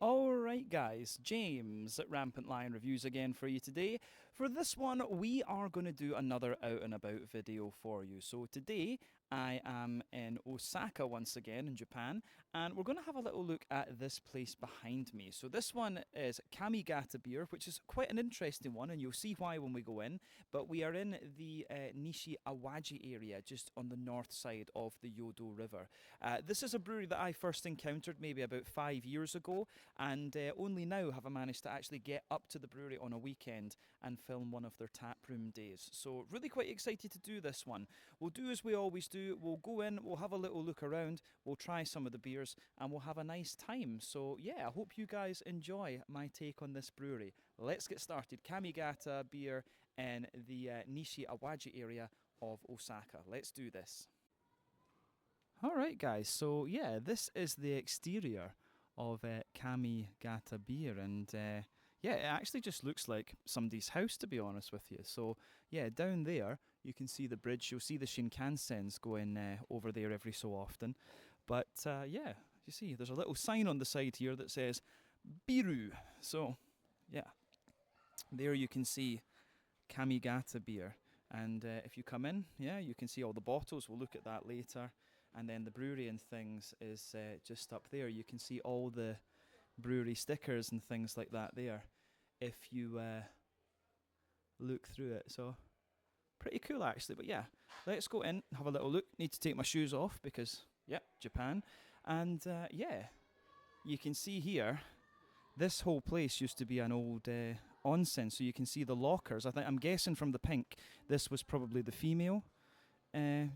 Alright guys, James at Rampant Lion Reviews again for you today. For this one, we are going to do another out and about video for you. So today, I am in Osaka once again in Japan, and we're going to have a little look at this place behind me. So this one is Kamigata Beer, which is quite an interesting one, and you'll see why when we go in. But we are in the Nishi Awaji area, just on the north side of the Yodo River. This is a brewery that I first encountered maybe about 5 years ago, and only now have I managed to actually get up to the brewery on a weekend and film one of their taproom days. So really quite excited to do this one. We'll do as we always do. We'll go in, we'll have a little look around, we'll try some of the beers, and we'll have a nice time. So yeah, I hope you guys enjoy my take on this brewery. Let's get started. Kamigata Beer in the Nishi Awaji area of Osaka. Let's do this. Alright guys, so yeah, this is the exterior of Kamigata Beer, and yeah, it actually just looks like somebody's house, to be honest with you. So yeah, down there you can see the bridge. You'll see the Shinkansens going over there every so often. But yeah, you see there's a little sign on the side here that says Biru. So yeah, there you can see Kamigata Beer. And if you come in, yeah, you can see all the bottles. We'll look at that later. And then the brewery and things is just up there. You can see all the brewery stickers and things like that there if you look through it. So pretty cool actually. But yeah, let's go in, have a little look. Need to take my shoes off because, yeah, Japan. And yeah, you can see here, this whole place used to be an old onsen. So you can see the lockers. I'm guessing from the pink, this was probably the female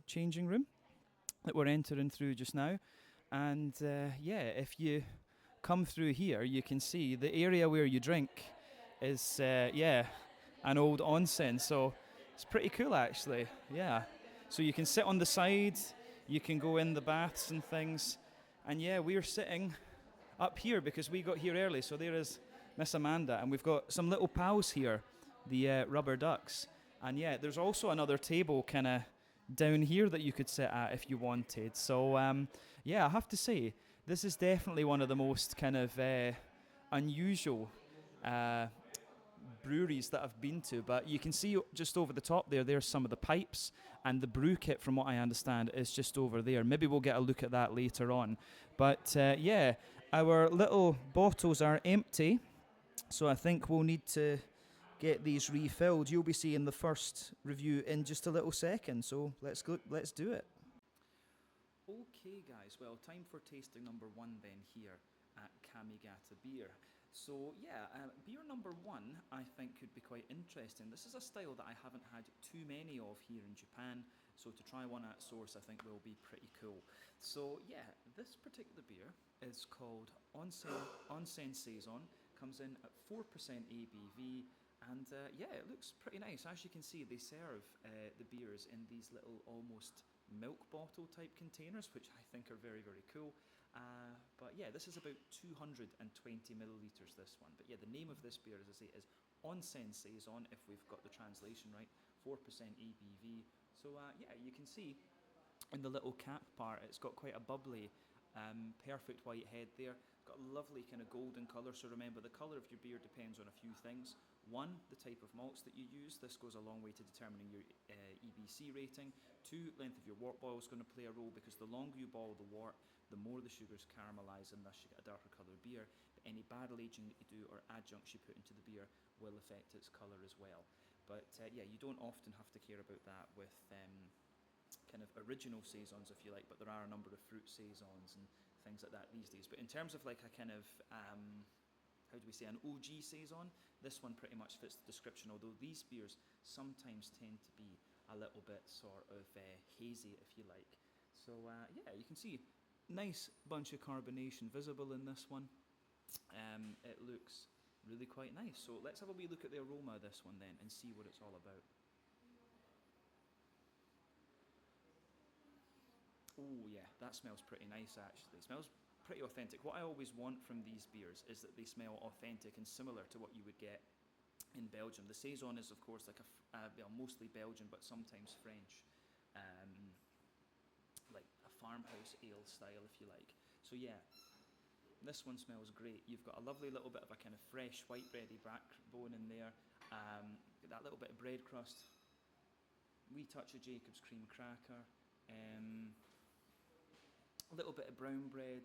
changing room that we're entering through just now. And yeah, if you come through here, you can see the area where you drink is yeah, an old onsen. So it's pretty cool actually. Yeah, so you can sit on the side, you can go in the baths and things. And yeah, we're sitting up here because we got here early. So there is Miss Amanda, and we've got some little pals here, the rubber ducks. And yeah, there's also another table kind of down here that you could sit at if you wanted. So yeah, I have to say, this is definitely one of the most kind of unusual breweries that I've been to. But you can see just over the top there's some of the pipes, and the brew kit, from what I understand, is just over there. Maybe we'll get a look at that later on. But yeah, our little bottles are empty, so I think we'll need to get these refilled. You'll be seeing the first review in just a little second, so let's do it. Okay guys, well, time for tasting number one then here at Kamigata Beer. So yeah, beer number one I think could be quite interesting. This is a style that I haven't had too many of here in Japan, so to try one at source I think will be pretty cool. So yeah, this particular beer is called Onsen Saison, comes in at 4% ABV, and yeah, it looks pretty nice. As you can see, they serve the beers in these little almost milk bottle type containers, which I think are very, very cool. But yeah, this is about 220 millilitres, this one. But yeah, the name of this beer, as I say, is Onsen Saison, if we've got the translation right, 4% ABV. So yeah, you can see in the little cap part, it's got quite a bubbly, perfect white head there. Got a lovely kind of golden colour. So remember, the colour of your beer depends on a few things. One, the type of malts that you use. This goes a long way to determining your EBC rating. Two, length of your wort boil is going to play a role, because the longer you boil the wort, the more the sugars caramelise, and thus you get a darker coloured beer. But any barrel aging that you do or adjuncts you put into the beer will affect its colour as well. But yeah, you don't often have to care about that with kind of original saisons, if you like, but there are a number of fruit saisons and things like that these days. But in terms of like a kind of how do we say, an OG saison, this one pretty much fits the description, although these beers sometimes tend to be a little bit sort of hazy, if you like. So yeah, you can see nice bunch of carbonation visible in this one. It looks really quite nice. So let's have a wee look at the aroma of this one then and see what it's all about. Oh yeah, that smells pretty nice actually. It smells pretty authentic. What I always want from these beers is that they smell authentic and similar to what you would get in Belgium. The Saison is of course like well, mostly Belgian, but sometimes French, like a farmhouse ale style, if you like. So yeah, This one smells great. You've got a lovely little bit of a kind of fresh white bready backbone in there. Get that little bit of bread crust. Wee touch of Jacob's cream cracker. A little bit of brown bread.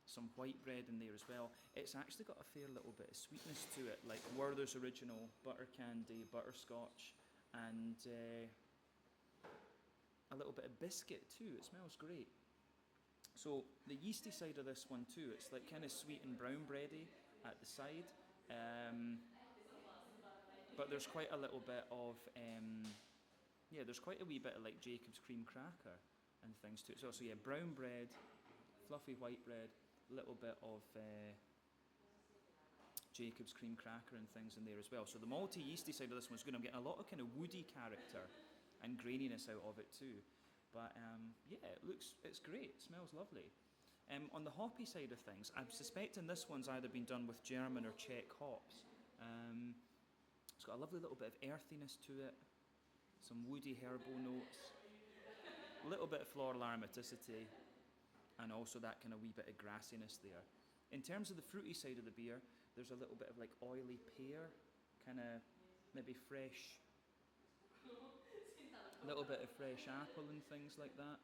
Some white bread in there as well. It's actually got a fair little bit of sweetness to it, like Werther's Original, butter candy, butterscotch, and a little bit of biscuit too. It smells great. So the yeasty side of this one too, it's like kind of sweet and brown bready at the side, but there's quite a little bit of there's quite a wee bit of like Jacob's cream cracker and things to it. So yeah, brown bread, fluffy white bread, a little bit of Jacob's cream cracker and things in there as well. So the malty yeasty side of this one's good. I'm getting a lot of kind of woody character and graininess out of it too. But yeah, it's great. It smells lovely. On the hoppy side of things, I'm suspecting this one's either been done with German or Czech hops. It's got a lovely little bit of earthiness to it, some woody herbal notes, a little bit of floral aromaticity, and also that kind of wee bit of grassiness there. In terms of the fruity side of the beer, there's a little bit of like oily pear, kind of maybe fresh, a little bit of fresh apple and things like that.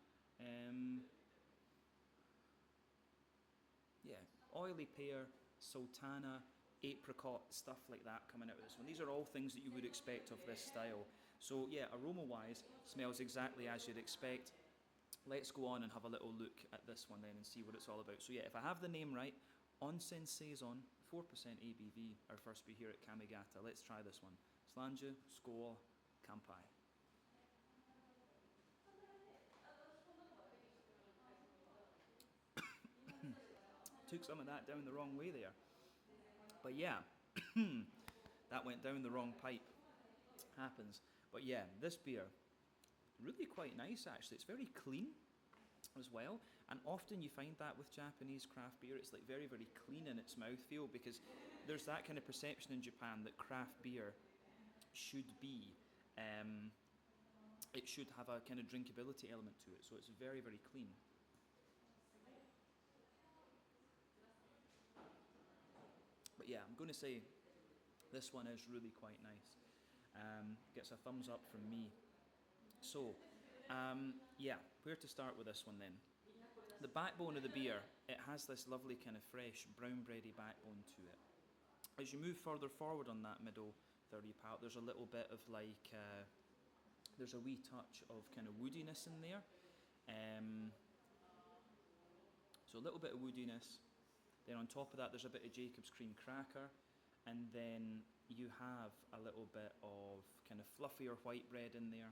Yeah, oily pear, sultana, apricot, stuff like that coming out of this one. These are all things that you would expect of this style. So yeah, aroma-wise, smells exactly as you'd expect. Let's go on and have a little look at this one then and see what it's all about. So yeah, if I have the name right, Onsen Saison, 4% ABV, our first beer here at Kamigata. Let's try this one. Slange, Skål, Kampai. Took some of that down the wrong way there. But yeah, that went down the wrong pipe. Happens. But yeah, this beer, really quite nice actually. It's very clean as well, and often you find that with Japanese craft beer, it's like very, very clean in its mouthfeel, because there's that kind of perception in Japan that craft beer should be, it should have a kind of drinkability element to it, so it's very, very clean. But yeah, I'm going to say this one is really quite nice. Gets a thumbs up from me. So, yeah, where to start with this one then? The backbone of the beer, it has this lovely kind of fresh brown bready backbone to it. As you move further forward on that middle third of your palate, there's a little bit of like, there's a wee touch of kind of woodiness in there. So a little bit of woodiness. Then on top of that, there's a bit of Jacob's cream cracker. And then you have a little bit of kind of fluffier white bread in there.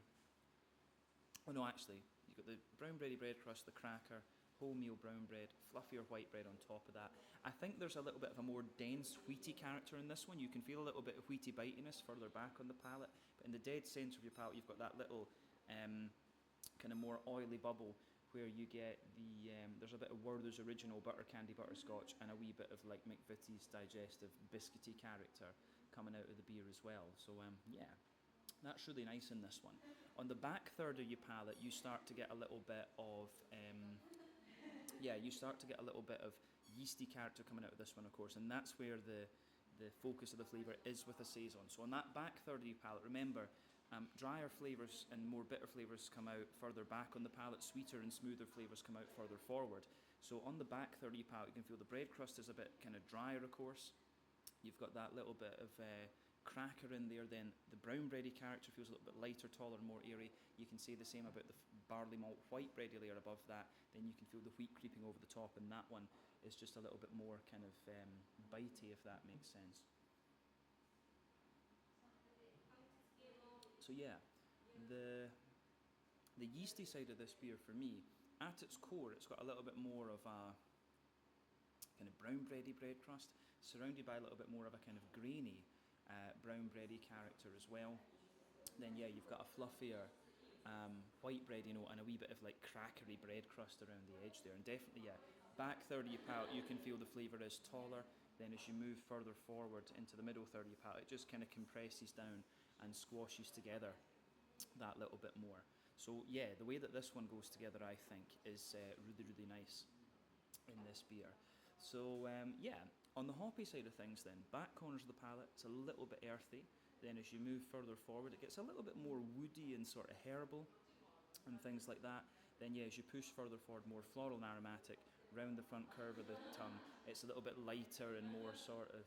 Oh no, actually, you've got the brown bready bread crust, the cracker, wholemeal brown bread, fluffier white bread on top of that. I think there's a little bit of a more dense wheaty character in this one. You can feel a little bit of wheaty bitiness further back on the palate, but in the dead centre of your palate, you've got that little kind of more oily bubble where you get the, there's a bit of Werther's Original butter candy butterscotch and a wee bit of like McVitie's digestive biscuity character coming out of the beer as well. So yeah, that's really nice in this one. On the back third of your palate, you start to get a little bit of, you start to get a little bit of yeasty character coming out of this one, of course, and that's where the focus of the flavour is with a saison. So on that back third of your palate, remember, drier flavours and more bitter flavours come out further back on the palate, sweeter and smoother flavours come out further forward. So on the back third of your palate, you can feel the bread crust is a bit kind of drier, of course. You've got that little bit of cracker in there, then the brown bready character feels a little bit lighter, taller, more airy. You can say the same about the barley malt white bready layer above that. Then you can feel the wheat creeping over the top, and that one is just a little bit more kind of bitey, if that makes sense. So yeah, the yeasty side of this beer for me, at its core, it's got a little bit more of a kind of brown bready bread crust, surrounded by a little bit more of a kind of grainy brown bready character as well. Then yeah, you've got a fluffier white bread, and a wee bit of like crackery bread crust around the edge there. And definitely, yeah, back third of your palate, you can feel the flavour is taller. Then as you move further forward into the middle third of your palate, it just kind of compresses down and squashes together that little bit more. So yeah, the way that this one goes together, I think, is really, really nice in this beer. So yeah, on the hoppy side of things, then back corners of the palate, it's a little bit earthy. Then as you move further forward, it gets a little bit more woody and sort of herbal and things like that. Then yeah, as you push further forward, more floral and aromatic. Round the front curve of the tongue, it's a little bit lighter and more sort of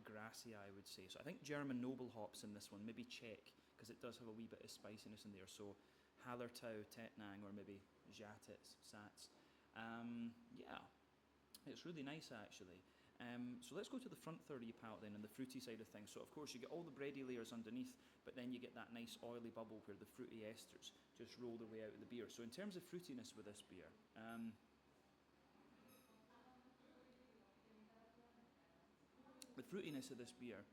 grassy, I would say. So I think German noble hops in this one, maybe Czech, because it does have a wee bit of spiciness in there. So Hallertau, Tettnang, or maybe Žatec, Sats. Yeah, it's really nice actually. So let's go to the front third of your palate then, and the fruity side of things. So of course you get all the bready layers underneath, but then you get that nice oily bubble where the fruity esters just roll their way out of the beer. So in terms of fruitiness with this beer, the fruitiness of this beer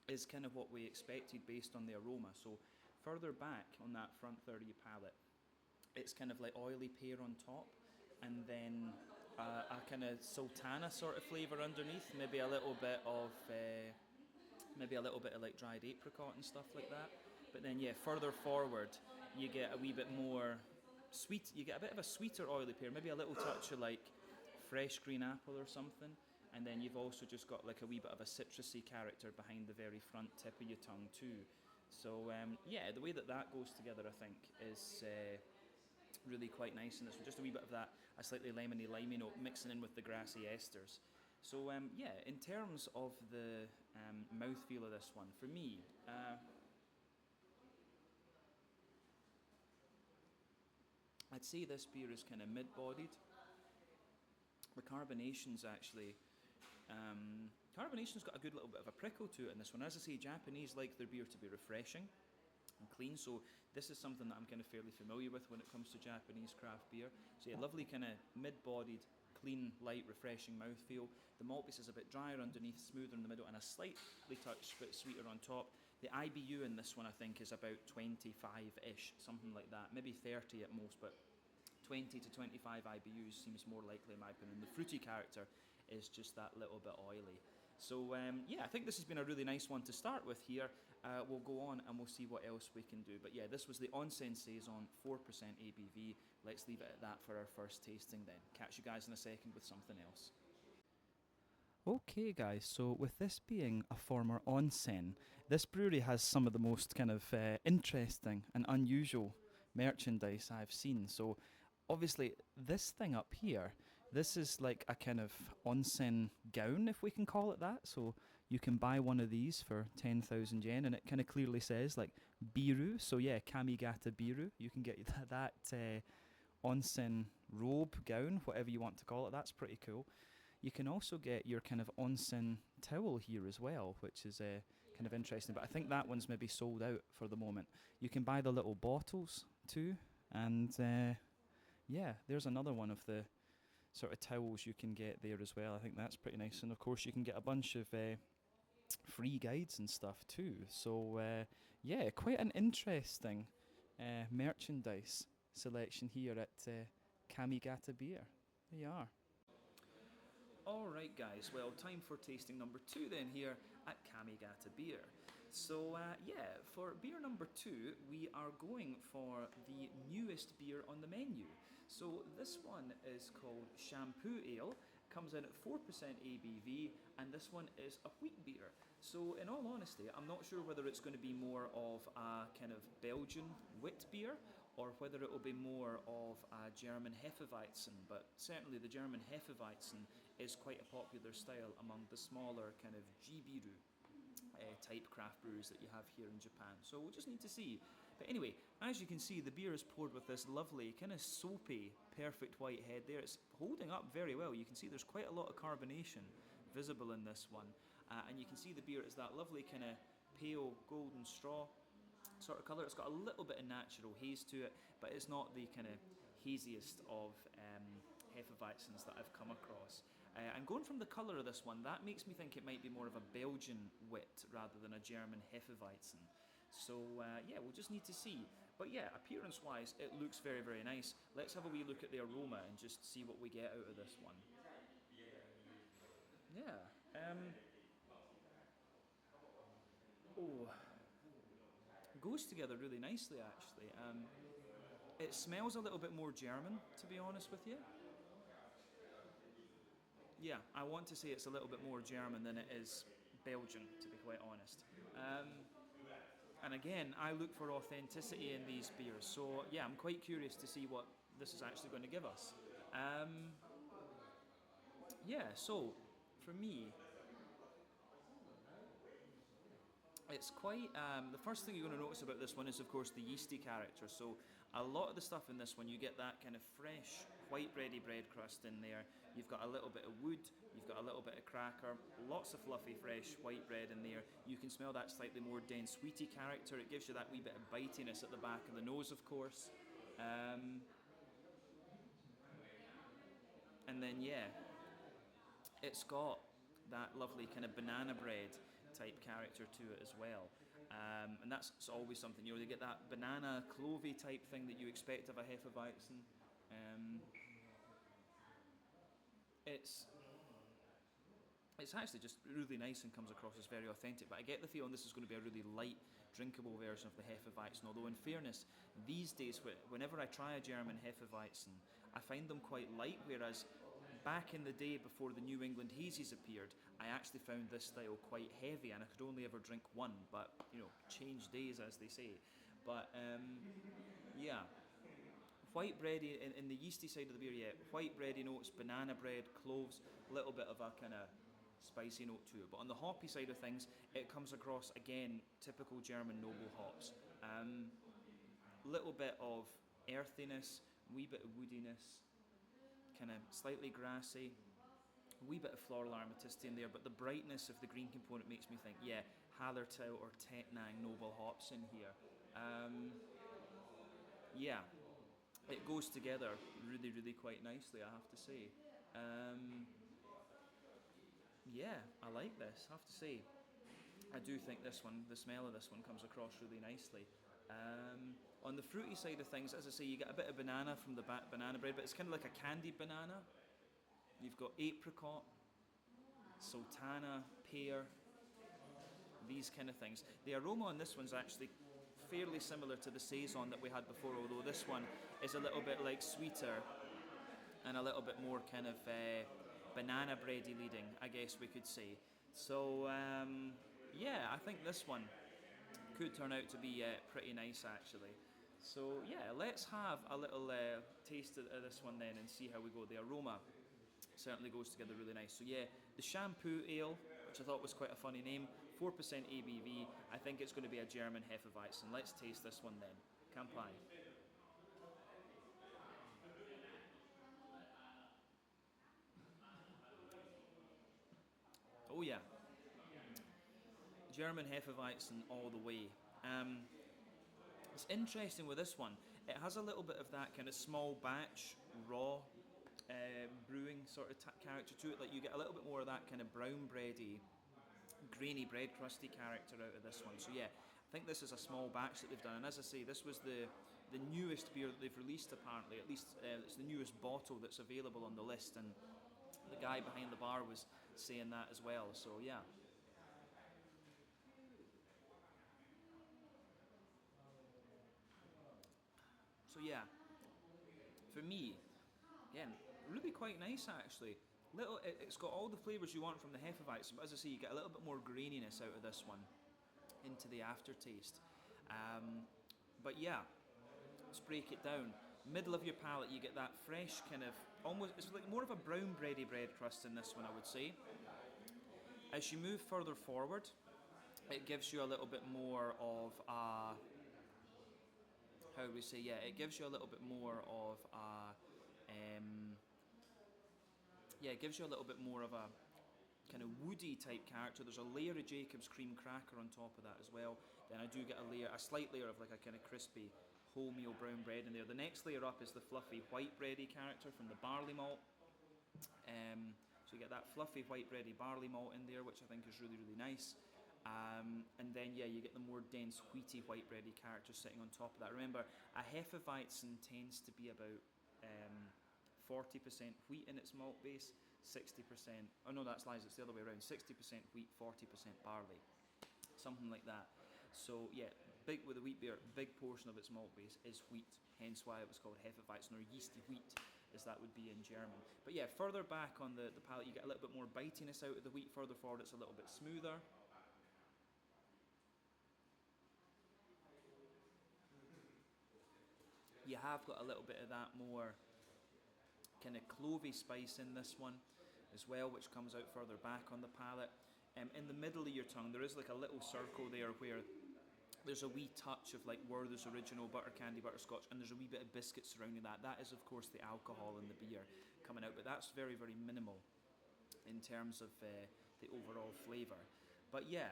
is kind of what we expected based on the aroma. So further back on that front third of your palate, it's kind of like oily pear on top, and then a kind of sultana sort of flavour underneath, maybe a little bit of like dried apricot and stuff like that. But then yeah, further forward, you get a wee bit more sweet. You get a bit of a sweeter oily pear, maybe a little touch of like fresh green apple or something. And then you've also just got like a wee bit of a citrusy character behind the very front tip of your tongue too. So yeah, the way that that goes together, I think, is really quite nice. And there's just a wee bit of that, a slightly limey note mixing in with the grassy esters. So yeah, in terms of the mouthfeel of this one, for me, I'd say this beer is kind of mid-bodied. The carbonation's actually carbonation's got a good little bit of a prickle to it in this one. As I say, Japanese like their beer to be refreshing and clean, so this is something that I'm kind of fairly familiar with when it comes to Japanese craft beer. So yeah, lovely kind of mid-bodied, clean, light, refreshing mouthfeel. The malt base is a bit drier underneath, smoother in the middle, and a slightly touch bit sweeter on top. The IBU in this one, I think, is about 25-ish, something like that, maybe 30 at most, but 20 to 25 IBUs seems more likely in my opinion. The fruity character is just that little bit oily. So yeah, I think this has been a really nice one to start with here. We'll go on and we'll see what else we can do. But yeah, this was the Onsen Saison, 4% ABV. Let's leave it at that for our first tasting then. Catch you guys in a second with something else. Okay, guys, so with this being a former onsen, this brewery has some of the most kind of interesting and unusual merchandise I've seen. So, obviously, this thing up here, this is like a kind of onsen gown, if we can call it that. So, you can buy one of these for 10,000 yen, and it kind of clearly says like biru. So, yeah, Kamigata Beer. You can get that onsen robe, gown, whatever you want to call it. That's pretty cool. You can also get your kind of onsen towel here as well, which is kind of interesting. But I think that one's maybe sold out for the moment. You can buy the little bottles too. And yeah, there's another one of the sort of towels you can get there as well. I think that's pretty nice. And of course, you can get a bunch of free guides and stuff too. So yeah, quite an interesting merchandise selection here at Kamigata Beer. There you are. Alright guys, well time for tasting number 2 then here at Kamigata Beer. So yeah, for beer number 2 we are going for the newest beer on the menu. So this one is called Shampoo Ale, comes in at 4% ABV, and this one is a wheat beer. So in all honesty, I'm not sure whether it's going to be more of a kind of Belgian wit beer or whether it will be more of a German Hefeweizen, but certainly the German Hefeweizen is quite a popular style among the smaller kind of Jibiru type craft brews that you have here in Japan. So we'll just need to see. But anyway, as you can see, the beer is poured with this lovely kind of soapy, perfect white head there. It's holding up very well. You can see there's quite a lot of carbonation visible in this one. And you can see the beer is that lovely kind of pale golden straw sort of colour. It's got a little bit of natural haze to it, but it's not the kind of haziest of Hefeweizens that I've come across. And going from the colour of this one, that makes me think it might be more of a Belgian wit rather than a German Hefeweizen. So yeah, we'll just need to see. But yeah, appearance-wise, it looks very, very nice. Let's have a wee look at the aroma and just see what we get out of this one. Yeah. Oh, goes together really nicely actually. It smells a little bit more German, to be honest with you. yeah, I want to say it's a little bit more German than it is Belgian, to be quite honest. And again, I look for authenticity in these beers. So yeah, I'm quite curious to see what this is actually going to give us. Um, yeah, so for me, it's quite. The first thing you're going to notice about this one is, of course, the yeasty character. So a lot of the stuff in this one, you get that kind of fresh white bready bread crust in there. You've got a little bit of wood. You've got a little bit of cracker. Lots of fluffy, fresh white bread in there. You can smell that slightly more dense, wheaty character. It gives you that wee bit of bitiness at the back of the nose, of course. Um, and then yeah, it's got that lovely kind of banana bread type character to it as well. And that's always something, you get that banana clovey type thing that you expect of a Hefeweizen. Um, it's it's actually just really nice and comes across as very authentic, but I get the feeling this is going to be a really light, drinkable version of the Hefeweizen, although in fairness, these days, whenever I try a German Hefeweizen, I find them quite light, whereas back in the day before the New England Hazies appeared, I actually found this style quite heavy and I could only ever drink one, but, change days as they say. But, yeah, white bready, in the yeasty side of the beer, yeah, white bready notes, banana bread, cloves, a little bit of a kind of spicy note to it. But on the hoppy side of things, it comes across, again, typical German noble hops. Little bit of earthiness, wee bit of woodiness, kind of slightly grassy, a wee bit of floral aromaticity in there, but the brightness of the green component makes me think, yeah, Hallertau or Tettnang noble hops in here. Um, yeah, it goes together really, really quite nicely, I have to say. Um, yeah, I like this, I have to say. I do think this one, the smell of this one comes across really nicely. On the fruity side of things, as I say, you get a bit of banana from the banana bread, but it's kind of like a candied banana. You've got apricot, sultana, pear, these kind of things. The aroma on this one's actually fairly similar to the saison that we had before, although this one is a little bit like sweeter and a little bit more kind of banana bready leading, I guess we could say. So yeah, I think this one could turn out to be pretty nice actually. So yeah, let's have a little taste of this one then and see how we go. The aroma certainly goes together really nice. So yeah, the shampoo ale, which I thought was quite a funny name, 4% ABV. I think it's going to be a German Hefeweizen. Let's taste this one then. Kampai. Oh yeah, German Hefeweizen all the way. Um, it's interesting with this one. It has a little bit of that kind of small batch raw brewing sort of character to it. Like you get a little bit more of that kind of brown bready, grainy bread crusty character out of this one. So yeah, I think this is a small batch that they've done. And as I say, this was the newest beer that they've released apparently. At least it's the newest bottle that's available on the list. And the guy behind the bar was saying that as well. So yeah. So yeah, for me, again, really quite nice actually. It's got all the flavours you want from the Hefeweizen, but as I say, you get a little bit more graininess out of this one into the aftertaste. Um, but yeah, let's break it down. Middle of your palate, you get that fresh kind of almost, it's like more of a brown bready bread crust in this one, I would say. As you move further forward, it gives you a little bit more of a, how do we say, yeah, it gives you a little bit more of a, yeah, it gives you a little bit more of a kind of woody type character. There's a layer of Jacob's cream cracker on top of that as well. Then I do get a slight layer of like a kind of crispy wholemeal brown bread in there. The next layer up is the fluffy white bready character from the barley malt. So you get that fluffy white bready barley malt in there, which I think is really, really nice. And then, yeah, you get the more dense wheaty white bready character sitting on top of that. Remember, a Hefeweizen tends to be about 40% wheat in its malt base, 60%, oh no, that's lies, it's the other way around, 60% wheat, 40% barley, something like that. So yeah, big with the wheat beer, big portion of its malt base is wheat, hence why it was called Hefeweizen or yeasty wheat. as that would be in German. But yeah, further back on the palate, you get a little bit more bitiness out of the wheat. Further forward, it's a little bit smoother. You have got a little bit of that more kind of clovey spice in this one as well, which comes out further back on the palate. In the middle of your tongue, there is like a little circle there where there's a wee touch of like Werther's Original butter candy butterscotch, and there's a wee bit of biscuit surrounding that. That is, of course, the alcohol in the beer coming out, but that's very, very minimal in terms of the overall flavour. But yeah,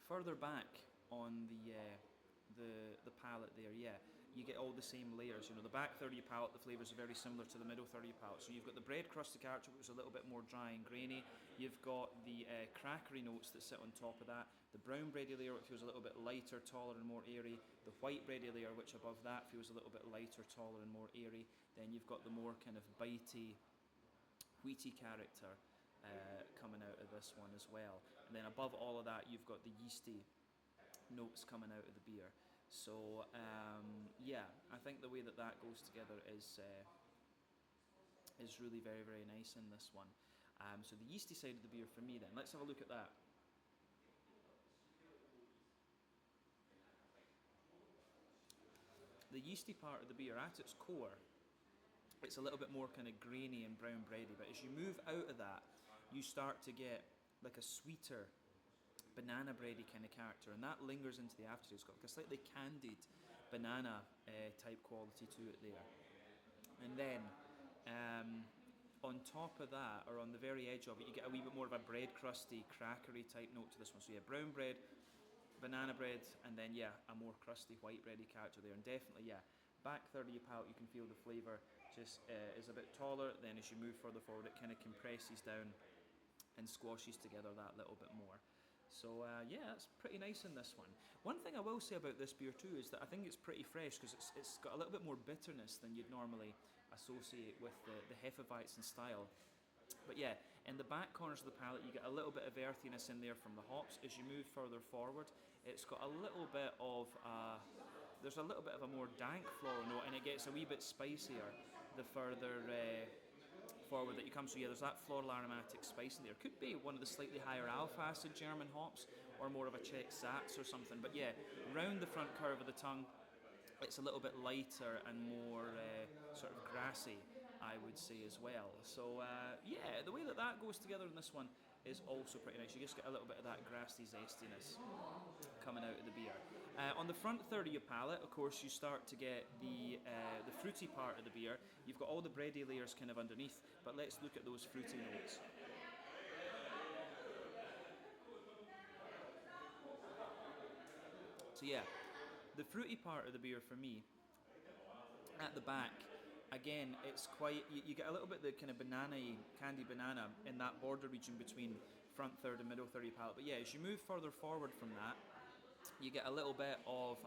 further back on the palate there, yeah, you get all the same layers. You know, the back third of your palate, the flavours are very similar to the middle third of your palate. So you've got the bread crusty character, which is a little bit more dry and grainy. You've got the crackery notes that sit on top of that. The brown bready layer, which feels a little bit lighter, taller, and more airy. The white bready layer, which above that feels a little bit lighter, taller, and more airy. Then you've got the more kind of bitey, wheaty character coming out of this one as well. And then above all of that, you've got the yeasty notes coming out of the beer. So yeah, I think the way that that goes together is really very, very nice in this one. So the yeasty side of the beer for me then, let's have a look at that. The yeasty part of the beer, at its core, it's a little bit more kind of grainy and brown bready, but as you move out of that, you start to get like a sweeter banana bready kind of character, and that lingers into the aftertaste. It's got like a slightly candied banana type quality to it there. And then on top of that, or on the very edge of it, you get a wee bit more of a bread crusty, crackery type note to this one. So yeah, brown bread, banana bread, and then yeah, a more crusty white bready character there. And definitely, yeah, back third of your palate, you can feel the flavour just is a bit taller. Then as you move further forward, it kind of compresses down and squashes together that little bit more. So yeah, that's pretty nice in this one. One thing I will say about this beer too is that I think it's pretty fresh because it's got a little bit more bitterness than you'd normally associate with the Hefeweizen style. But yeah, in the back corners of the palate, you get a little bit of earthiness in there from the hops. As you move further forward, it's got a little bit of there's a little bit of a more dank floral note, and it gets a wee bit spicier the further forward that you come. So yeah, there's that floral aromatic spice in there. Could be one of the slightly higher alpha acid German hops, or more of a Czech Satz or something. But yeah, round the front curve of the tongue, it's a little bit lighter and more sort of grassy, I would say, as well. So yeah, the way that that goes together in this one is also pretty nice. You just get a little bit of that grassy zestiness coming out of the beer. On the front third of your palate, of course, you start to get the fruity part of the beer. You've got all the bready layers kind of underneath, but let's look at those fruity notes. So yeah, the fruity part of the beer for me, at the back, again, it's quite, you get a little bit of the kind of banana-y, candy banana in that border region between front third and middle third of your palate. But yeah, as you move further forward from that, you get a little bit of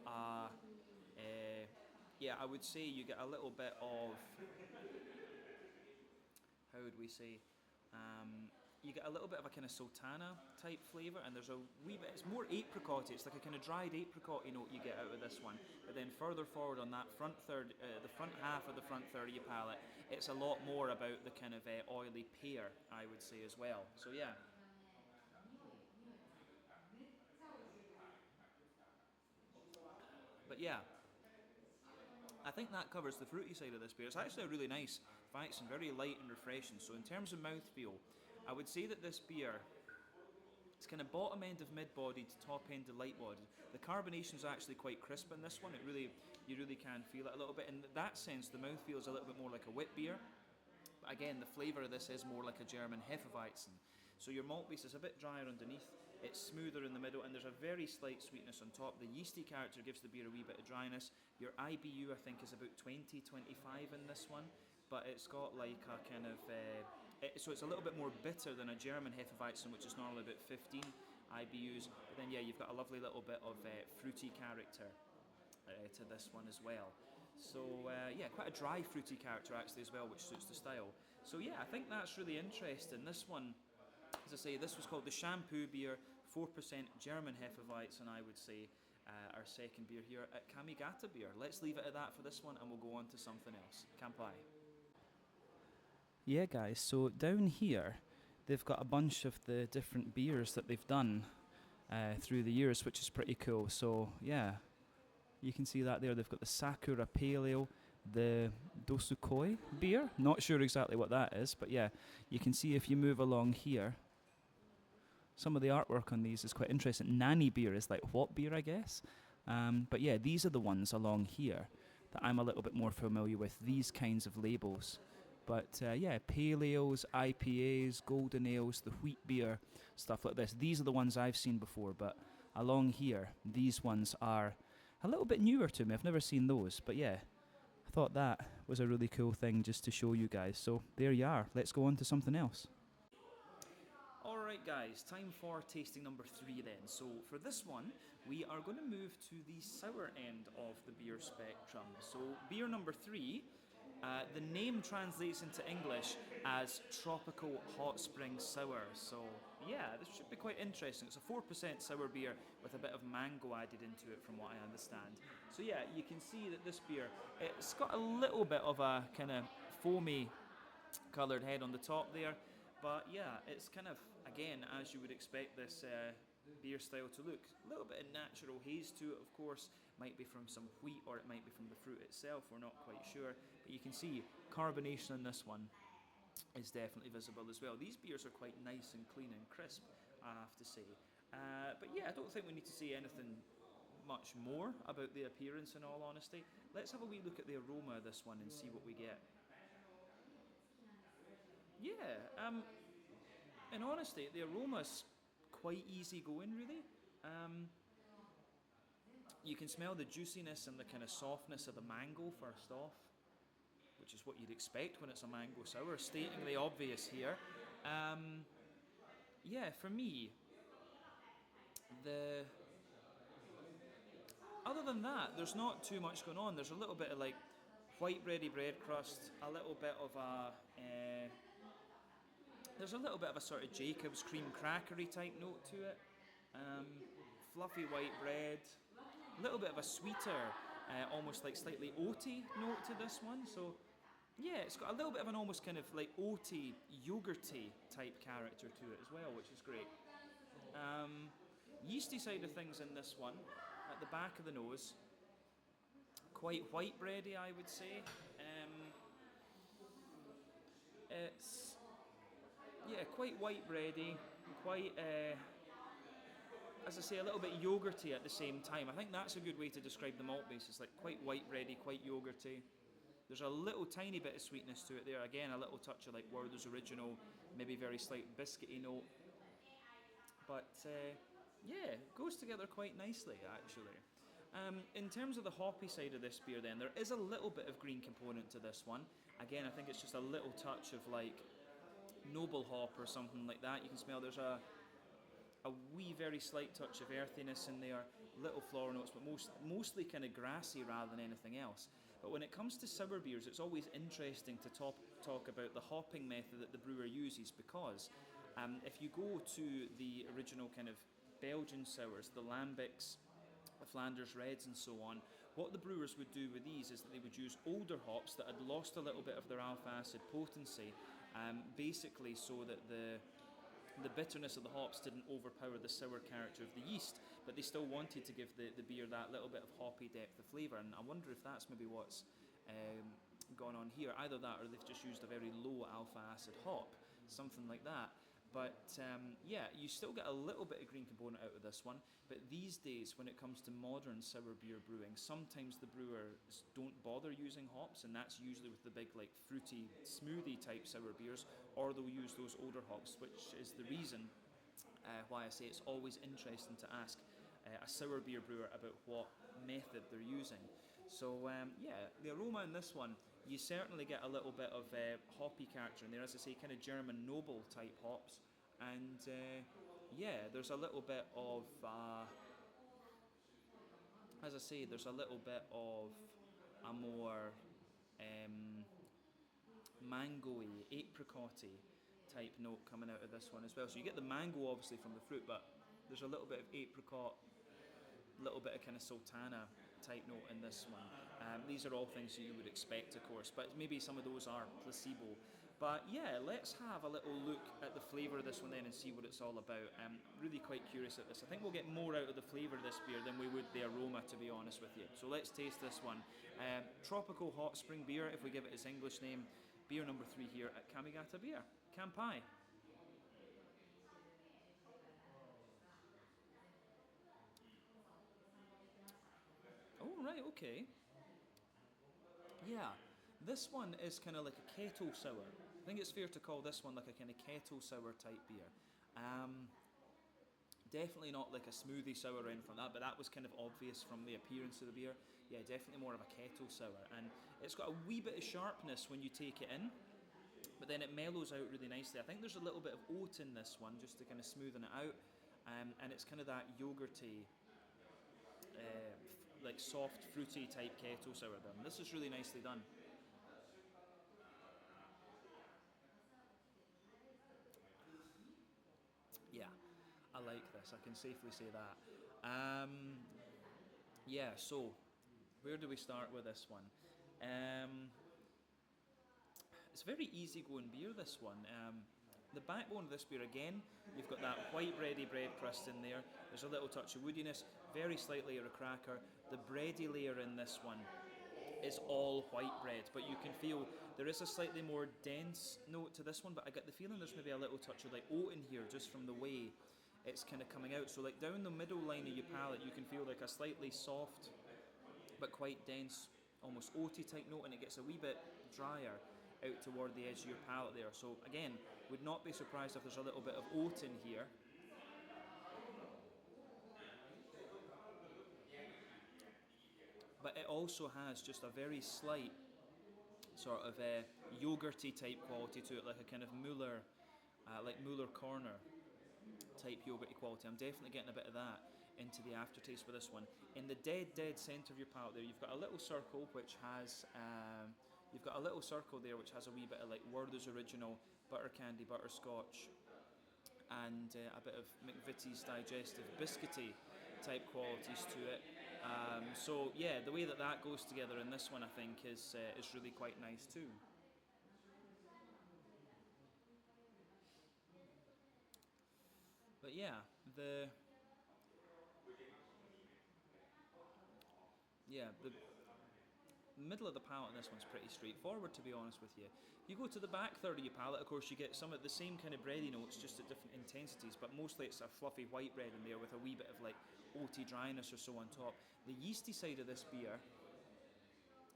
yeah, I would say you get a little bit of, how would we say, you get a little bit of a kind of sultana type flavour, and there's a wee bit, it's more apricot, it's like a kind of dried apricot note you get out of this one. But then further forward on that front third, the front half of the front third of your palate, it's a lot more about the kind of oily pear, I would say, as well. So yeah. But yeah, I think that covers the fruity side of this beer. It's actually a really nice Weizen, very light and refreshing. So in terms of mouthfeel, I would say that this beer, it's kind of bottom end of mid-bodied, top end of light-bodied. The carbonation is actually quite crisp in this one. You really can feel it a little bit. In that sense, the mouthfeel is a little bit more like a wit beer. But again, the flavour of this is more like a German Hefeweizen. So your malt base is a bit drier underneath, it's smoother in the middle, and there's a very slight sweetness on top. The yeasty character gives the beer a wee bit of dryness. Your IBU, I think, is about 20, 25 in this one, but it's got like a kind of... so it's a little bit more bitter than a German Hefeweizen, which is normally about 15 IBUs. But then, yeah, you've got a lovely little bit of fruity character to this one as well. So yeah, quite a dry fruity character actually as well, which suits the style. So yeah, I think that's really interesting. This one, as I say, this was called the Shampoo Beer, 4% German Hefeweizen, I would say. our second beer here at Kamigata Beer. Let's leave it at that for this one and we'll go on to something else. Kampai. Yeah, guys, so down here they've got a bunch of the different beers that they've done through the years, which is pretty cool. So, yeah, you can see that there. They've got the Sakura Pale Ale, the Dosukoi beer. Not sure exactly what that is, but yeah, you can see if you move along here, some of the artwork on these is quite interesting. Nani beer is like what beer, I guess? But yeah, these are the ones along here that I'm a little bit more familiar with, these kinds of labels. But yeah, pale ales, IPAs, golden ales, the wheat beer, stuff like this. These are the ones I've seen before, but along here, these ones are a little bit newer to me. I've never seen those, but yeah, I thought that was a really cool thing just to show you guys. So there you are. Let's go on to something else. Alright guys, time for tasting number 3 then. So for this one, we are going to move to the sour end of the beer spectrum. So beer number 3, the name translates into English as Tropical Hot Spring Sour. So yeah, this should be quite interesting. It's a 4% sour beer with a bit of mango added into it from what I understand. So yeah, you can see that this beer, it's got a little bit of a kind of foamy coloured head on the top there. But yeah, it's kind of, again, as you would expect this beer style to look. A little bit of natural haze to it, of course. Might be from some wheat or it might be from the fruit itself, we're not quite sure. But you can see carbonation in this one is definitely visible as well. These beers are quite nice and clean and crisp, I have to say. But yeah, I don't think we need to say anything much more about the appearance in all honesty. Let's have a wee look at the aroma of this one and see what we get. Yeah, in honesty, the aroma's quite easy going, really. You can smell the juiciness and the kind of softness of the mango first off, which is what you'd expect when it's a mango sour, stating the obvious here. Yeah, for me, the other than that, there's not too much going on. There's a little bit of like white bready bread crust, a little bit of a there's a little bit of a sort of Jacob's cream crackery type note to it. Um, Fluffy white bread, a little bit of a sweeter, almost like slightly oaty note to this one. So yeah, it's got a little bit of an almost kind of like oaty, yogurty type character to it as well, which is great. Yeasty side of things in this one, at the back of the nose, quite white bready, I would say. It's yeah, quite white bready, quite as I say, a little bit yogurty at the same time. I think that's a good way to describe the malt base. It's like quite white bready, quite yogurty. There's a little tiny bit of sweetness to it there. Again, a little touch of like Werther's Original, maybe very slight biscuity note. But yeah, it goes together quite nicely actually. In terms of the hoppy side of this beer then, there is a little bit of green component to this one. Again, I think it's just a little touch of like noble hop or something like that. You can smell there's a wee very slight touch of earthiness in there, little floral notes, but mostly kind of grassy rather than anything else. But when it comes to sour beers, it's always interesting to talk about the hopping method that the brewer uses because if you go to the original kind of Belgian sours, the Lambics, the Flanders Reds and so on, what the brewers would do with these is that they would use older hops that had lost a little bit of their alpha acid potency, basically so that the bitterness of the hops didn't overpower the sour character of the yeast, but they still wanted to give the beer that little bit of hoppy depth of flavour, and I wonder if that's maybe what's gone on here. Either that or they've just used a very low alpha acid hop, something like that. But yeah, you still get a little bit of green component out of this one, but these days when it comes to modern sour beer brewing, sometimes the brewers don't bother using hops, and that's usually with the big like fruity smoothie type sour beers, or they'll use those older hops, which is the reason why I say it's always interesting to ask a sour beer brewer about what method they're using. So yeah, the aroma in this one, you certainly get a little bit of hoppy character in there, as I say, kind of German noble type hops, and yeah, there's a little bit of, as I say, there's a little bit of a more mango-y, apricot-y type note coming out of this one as well. So you get the mango obviously from the fruit, but there's a little bit of apricot little bit of kind of sultana type note in this one. These are all things that you would expect, of course, but maybe some of those are placebo. But yeah, let's have a little look at the flavour of this one then and see what it's all about. I'm really quite curious at this. I think we'll get more out of the flavour of this beer than we would the aroma, to be honest with you. So let's taste this one. Tropical hot spring beer, if we give it its English name. Beer number 3 here at Kamigata Beer. Kampai. Oh, right, okay. Yeah, this one is kind of like a kettle sour. I think it's fair to call this one like a kind of kettle sour type beer. Um, Definitely not like a smoothie sour or anything like that, but that was kind of obvious from the appearance of the beer. Yeah, definitely more of a kettle sour. And it's got a wee bit of sharpness when you take it in, but then it mellows out really nicely. I think there's a little bit of oat in this one just to kind of smoothen it out. And it's kind of that yogurty, like soft, fruity type kettle sour. Then this is really nicely done. Yeah, I like this. I can safely say that. Yeah, so where do we start with this one? Um, it's a very easygoing beer, this one. The backbone of this beer, again, you've got that white bready bread crust in there. There's a little touch of woodiness, very slight layer of cracker. The bready layer in this one is all white bread, but you can feel there is a slightly more dense note to this one, but I get the feeling there's maybe a little touch of like oat in here just from the way it's kind of coming out. So like down the middle line of your palate, you can feel like a slightly soft but quite dense, almost oaty type note, and it gets a wee bit drier out toward the edge of your palate there. So again, would not be surprised if there's a little bit of oat in here. But it also has just a very slight sort of yogurty type quality to it, like a kind of Muller Corner type yogurty quality. I'm definitely getting a bit of that into the aftertaste with this one. In the dead centre of your palate there, you've got a little circle which has a wee bit of like Werther's Original, butter candy, butterscotch, and a bit of McVitie's digestive biscuity type qualities to it. So yeah, the way that that goes together in this one, I think, is really quite nice too. But yeah, the middle of the palate in this one's pretty straightforward, to be honest with you. You go to the back third of your palate, of course, you get some of the same kind of bready notes, just at different intensities, but mostly it's a fluffy white bread in there with a wee bit of like oaty dryness or so on top. The yeasty side of this beer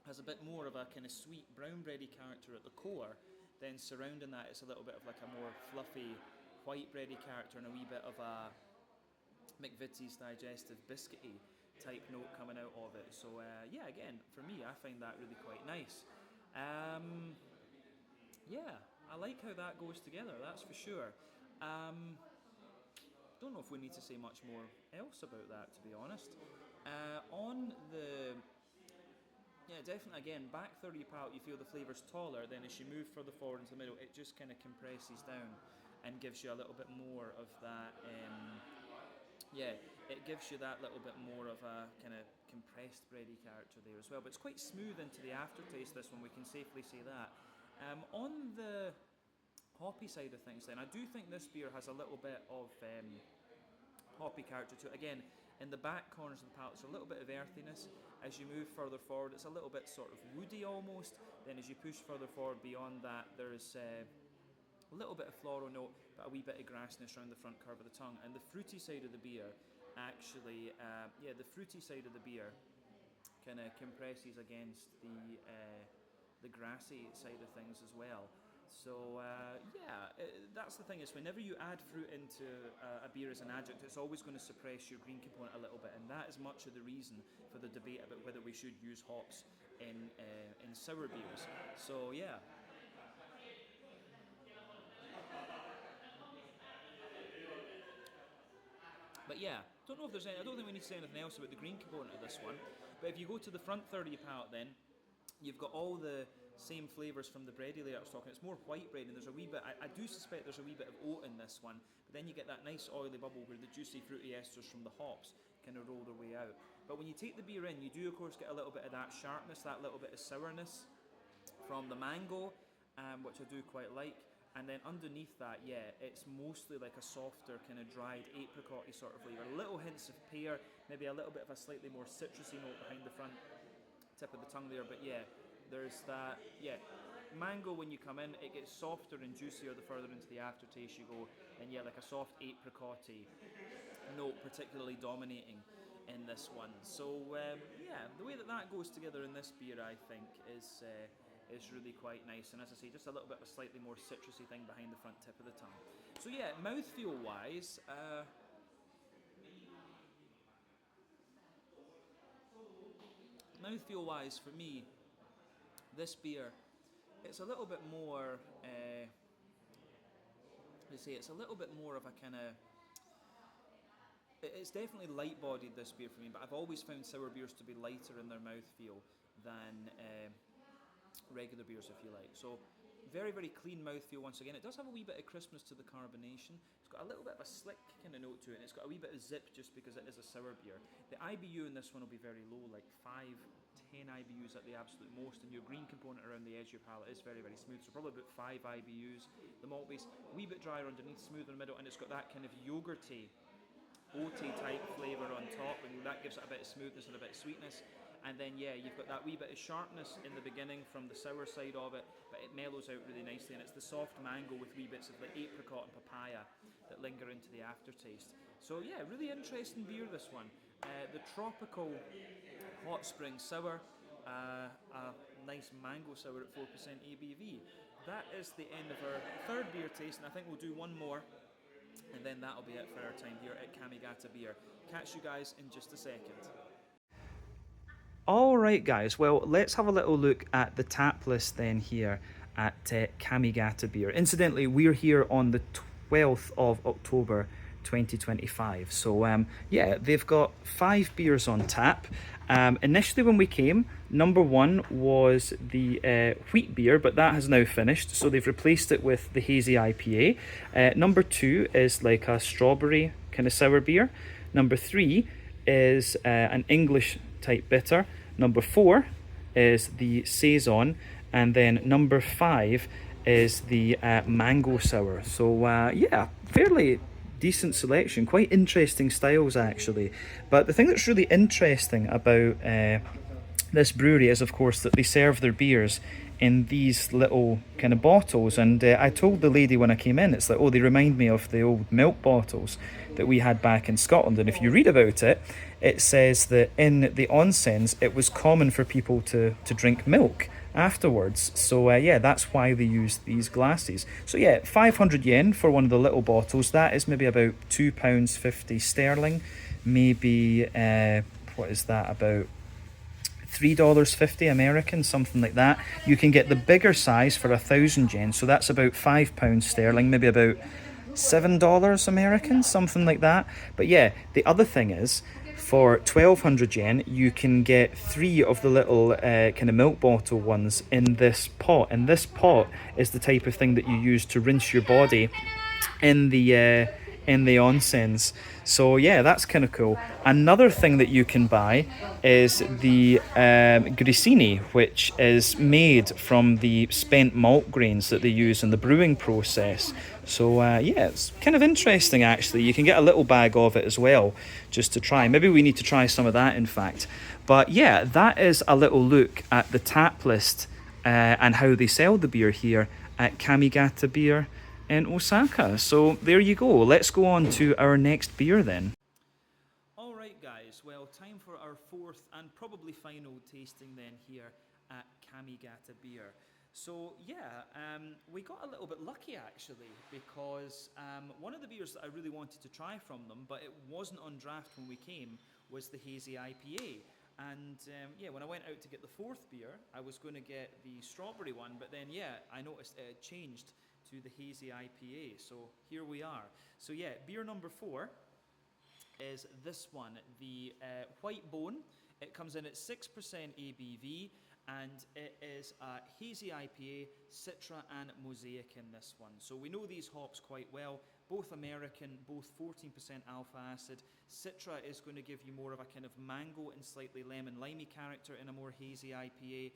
has a bit more of a kind of sweet brown bready character at the core, then surrounding that it's a little bit of like a more fluffy white bready character and a wee bit of a McVitie's digestive biscuity type note coming out of it. So yeah, again, for me, I find that really quite nice. Um, yeah, I like how that goes together, that's for sure. Um, don't know if we need to say much more else about that, to be honest. On the Yeah, definitely. Again, back 30 palate, you feel the flavour's taller. Then as you move further forward into the middle, it just kind of compresses down and gives you a little bit more of that. Yeah, it gives you that little bit more of a kind of compressed bready character there as well. But it's quite smooth into the aftertaste, this one, we can safely say that. On the hoppy side of things then, I do think this beer has a little bit of hoppy character to it. Again, in the back corners of the palate, there's a little bit of earthiness. As you move further forward, it's a little bit sort of woody almost. Then as you push further forward beyond that, there's a little bit of floral note, but a wee bit of grassiness around the front curve of the tongue. And the fruity side of the beer, actually, the fruity side of the beer kind of compresses against the grassy side of things as well. So that's the thing, is whenever you add fruit into a beer as an adjunct, it's always going to suppress your green component a little bit, and that is much of the reason for the debate about whether we should use hops in sour beers. So yeah. But yeah, don't know if there's any. I don't think we need to say anything else about the green component of this one. But if you go to the front third of your palate, then you've got all the same flavours from the bready layer I was talking. It's more white bread, and there's a wee bit. I do suspect there's a wee bit of oat in this one, but then you get that nice oily bubble where the juicy fruity esters from the hops kind of roll their way out. But when you take the beer in, you do of course get a little bit of that sharpness, that little bit of sourness from the mango, which I do quite like. And then underneath that, yeah, it's mostly like a softer kind of dried apricot-y sort of flavour. Little hints of pear, maybe a little bit of a slightly more citrusy note behind the front tip of the tongue there. But yeah, there's that, yeah, mango when you come in, it gets softer and juicier the further into the aftertaste you go. And yeah, like a soft apricot-y note particularly dominating in this one. So yeah, the way that that goes together in this beer, I think, is really quite nice. And as I say, just a little bit of a slightly more citrusy thing behind the front tip of the tongue. So yeah, mouthfeel wise for me, this beer, it's a little bit more. Let's say it's a little bit more of a kind of. It's definitely light-bodied, this beer for me, but I've always found sour beers to be lighter in their mouthfeel than regular beers, if you like. So very, very clean mouthfeel once again. It does have a wee bit of crispness to the carbonation. It's got a little bit of a slick kind of note to it, and it's got a wee bit of zip just because it is a sour beer. The IBU in this one will be very low, like 5-10 IBUs at the absolute most, and your green component around the edge of your palate is very, very smooth, so probably about 5 IBUs. The malt base, a wee bit drier underneath, smoother in the middle, and it's got that kind of yogurty, oaty type flavour on top, and that gives it a bit of smoothness and a bit of sweetness. And then yeah, you've got that wee bit of sharpness in the beginning from the sour side of it, but it mellows out really nicely, and it's the soft mango with wee bits of like apricot and papaya that linger into the aftertaste. So yeah, really interesting beer, this one. The tropical hot spring sour, a nice mango sour at 4% ABV. That is the end of our third beer taste, and I think we'll do one more, and then that'll be it for our time here at Kamigata Beer. Catch you guys in just a second. Alright guys, well let's have a little look at the tap list then here at Kamigata Beer. Incidentally, we're here on the 12th of October 2025. So yeah, they've got 5 beers on tap. Initially when we came, number 1 was the wheat beer, but that has now finished, so they've replaced it with the hazy IPA. Number 2 is like a strawberry kind of sour beer. Number 3 is an English type bitter. Number 4 is the saison, and then number 5 is the mango sour. So yeah, fairly decent selection, quite interesting styles actually. But the thing that's really interesting about this brewery is of course that they serve their beers in these little kind of bottles, and I told the lady when I came in, it's like, oh, they remind me of the old milk bottles that we had back in Scotland. And if you read about it, it says that in the onsens it was common for people to drink milk afterwards. So yeah, that's why they use these glasses. So yeah, 500 yen for one of the little bottles. That is maybe about £2.50 sterling, maybe what is that, about $3.50 American, something like that. You can get the bigger size for 1,000 yen, so that's about £5 sterling, maybe about $7 American, something like that. But yeah, the other thing is, for 1,200 yen, you can get 3 of the little kind of milk bottle ones in this pot. And this pot is the type of thing that you use to rinse your body in the onsens. So yeah, that's kind of cool. Another thing that you can buy is the grissini, which is made from the spent malt grains that they use in the brewing process. So yeah, it's kind of interesting actually. You can get a little bag of it as well, just to try. Maybe we need to try some of that, in fact. But yeah, that is a little look at the tap list and how they sell the beer here at Kamigata Beer in Osaka. So there you go. Let's go on to our next beer then. Alright guys, well, time for our fourth and probably final tasting then here at Kamigata Beer. So yeah, we got a little bit lucky actually, because one of the beers that I really wanted to try from them, but it wasn't on draft when we came, was the hazy IPA. And yeah, when I went out to get the fourth beer, I was going to get the strawberry one, but then yeah, I noticed it had changed to the hazy IPA. So here we are. So yeah, beer number 4 is this one, the White Bone. It comes in at 6% ABV, and it is a hazy IPA, Citra and Mosaic in this one. So we know these hops quite well, both American, both 14% alpha acid. Citra is going to give you more of a kind of mango and slightly lemon-limey character in a more hazy IPA,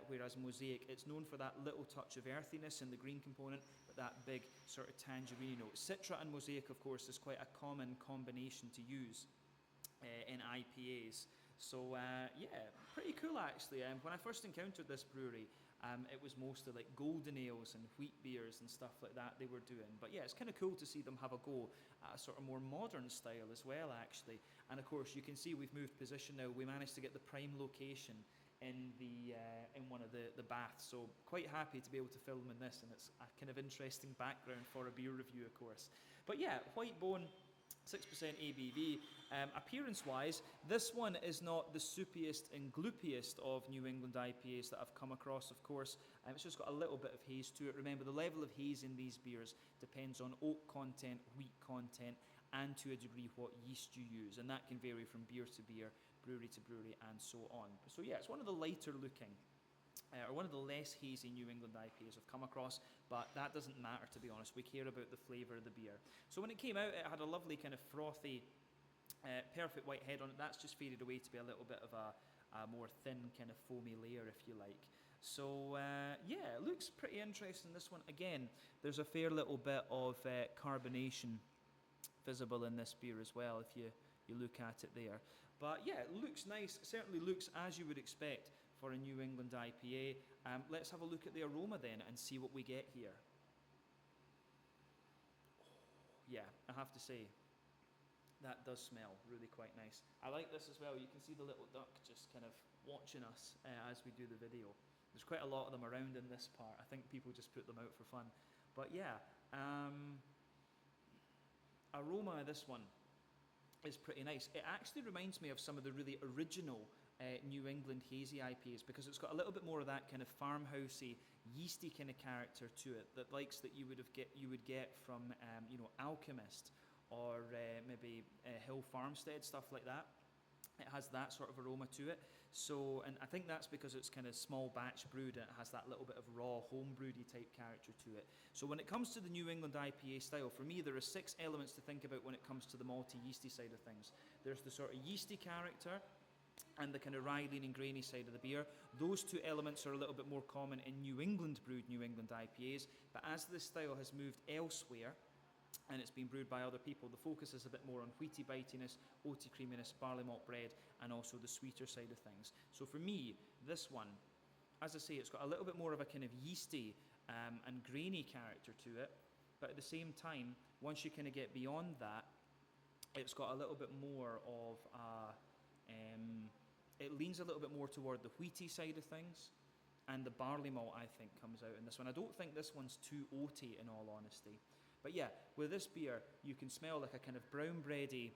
whereas Mosaic, it's known for that little touch of earthiness in the green component, but that big sort of tangerine note. Citra and Mosaic, of course, is quite a common combination to use in IPAs. So yeah, pretty cool actually. When I first encountered this brewery, it was mostly like golden ales and wheat beers and stuff like that they were doing. But yeah, it's kind of cool to see them have a go at a sort of more modern style as well, actually. And of course, you can see we've moved position now. We managed to get the prime location in the in one of the baths. So quite happy to be able to film in this, and it's a kind of interesting background for a beer review, of course. But yeah, White Bone. 6% ABV. Appearance-wise, this one is not the soupiest and gloopiest of New England IPAs that I've come across, of course. It's just got a little bit of haze to it. Remember, the level of haze in these beers depends on oak content, wheat content, and to a degree what yeast you use. And that can vary from beer to beer, brewery to brewery, and so on. So yeah, it's one of the lighter looking or one of the less hazy New England IPAs I've come across, but that doesn't matter, to be honest. We care about the flavour of the beer. So when it came out, it had a lovely kind of frothy, perfect white head on it. That's just faded away to be a little bit of a more thin kind of foamy layer, if you like. So yeah, it looks pretty interesting, this one. Again, there's a fair little bit of carbonation visible in this beer as well, if you look at it there. But yeah, it looks nice. It certainly looks as you would expect for a New England IPA. Let's have a look at the aroma then and see what we get here. Yeah, I have to say, that does smell really quite nice. I like this as well. You can see the little duck just kind of watching us as we do the video. There's quite a lot of them around in this part. I think people just put them out for fun. But yeah, aroma of this one is pretty nice. It actually reminds me of some of the really original New England hazy IPAs, because it's got a little bit more of that kind of farmhousey, yeasty kind of character to it, that likes that you would get from you know, Alchemist or maybe Hill Farmstead, stuff like that. It has that sort of aroma to it. So, and I think that's because it's kind of small batch brewed and it has that little bit of raw home brewedy type character to it. So when it comes to the New England IPA style, for me there are 6 elements to think about when it comes to the malty yeasty side of things. There's the sort of yeasty character and the kind of rye leaning grainy side of the beer. Those 2 elements are a little bit more common in New England brewed New England IPAs, but as this style has moved elsewhere, and it's been brewed by other people, the focus is a bit more on wheaty bitiness, oaty creaminess, barley malt bread, and also the sweeter side of things. So for me, this one, as I say, it's got a little bit more of a kind of yeasty and grainy character to it, but at the same time, once you kind of get beyond that, it's got a little bit more of it leans a little bit more toward the wheaty side of things, and the barley malt, I think, comes out in this one. I don't think this one's too oaty, in all honesty. But yeah, with this beer, you can smell like a kind of brown bready,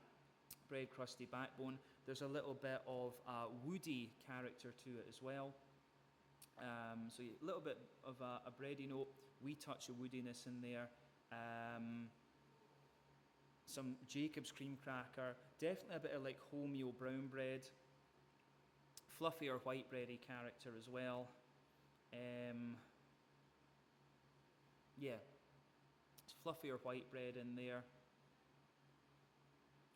bread crusty backbone. There's a little bit of woody character to it as well. So a little bit of a bready note, wee touch of woodiness in there. Some Jacob's cream cracker, definitely a bit of like wholemeal brown bread. Fluffier white bready character as well. Yeah. Fluffier white bread in there.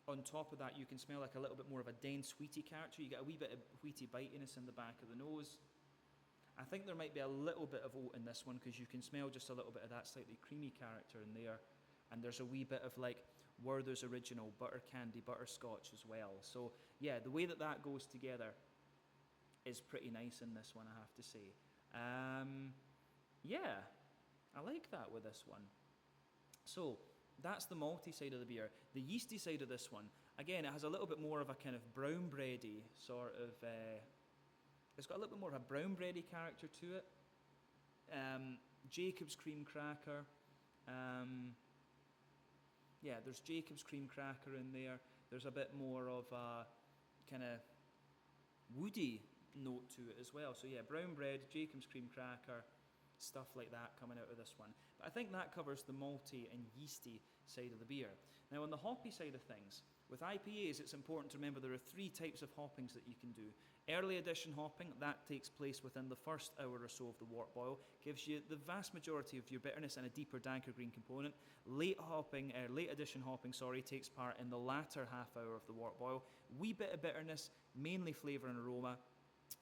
On top of that, you can smell like a little bit more of a dense wheaty character. You get a wee bit of wheaty bitiness in the back of the nose. I think there might be a little bit of oat in this one, because you can smell just a little bit of that slightly creamy character in there. And there's a wee bit of like Werther's Original butter candy butterscotch as well. So yeah, the way that goes together is pretty nice in this one, I have to say. Yeah, I like that with this one. So that's the malty side of the beer. The yeasty side of this one, again, it has a little bit more of a kind of brown bready sort of, it's got a little bit more of a brown bready character to it. Jacob's cream cracker. Yeah, there's Jacob's cream cracker in there. There's a bit more of a kind of woody note to it as well. So yeah, brown bread, Jacob's cream cracker, stuff like that coming out of this one. But I think that covers the malty and yeasty side of the beer. Now, on the hoppy side of things, with IPAs, it's important to remember there are 3 types of hoppings that you can do. Early addition hopping, that takes place within the first hour or so of the wort boil, gives you the vast majority of your bitterness and a deeper, danker green component. Late addition hopping, takes part in the latter half hour of the wort boil. Wee bit of bitterness, mainly flavour and aroma,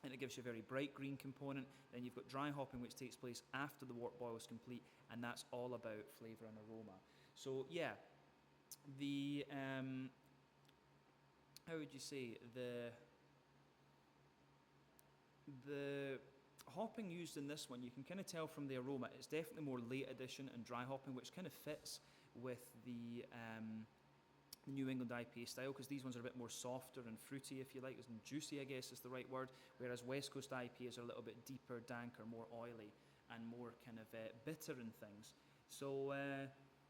and it gives you a very bright green component. Then you've got dry hopping, which takes place after the wort boil is complete, and that's all about flavour and aroma. So yeah, the how would you say, the hopping used in this one, you can kind of tell from the aroma, it's definitely more late addition and dry hopping, which kind of fits with the New England IPA style, because these ones are a bit more softer and fruity, if you like, and juicy, I guess is the right word, whereas West Coast IPAs are a little bit deeper, danker, more oily, and more kind of bitter and things. So,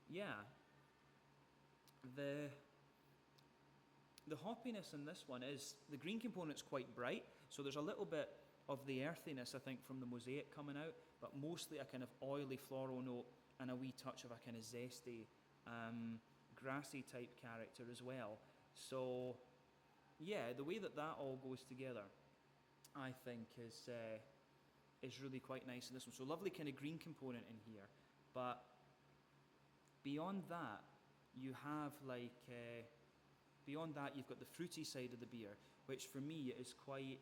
yeah, the hoppiness in this one is, the green component's quite bright, so there's a little bit of the earthiness, I think, from the mosaic coming out, but mostly a kind of oily floral note and a wee touch of a kind of zesty, grassy type character as well. So, yeah, the way that all goes together, I think, is really quite nice in this one. So lovely kind of green component in here, but beyond that, you have beyond that, you've got the fruity side of the beer, which for me is quite,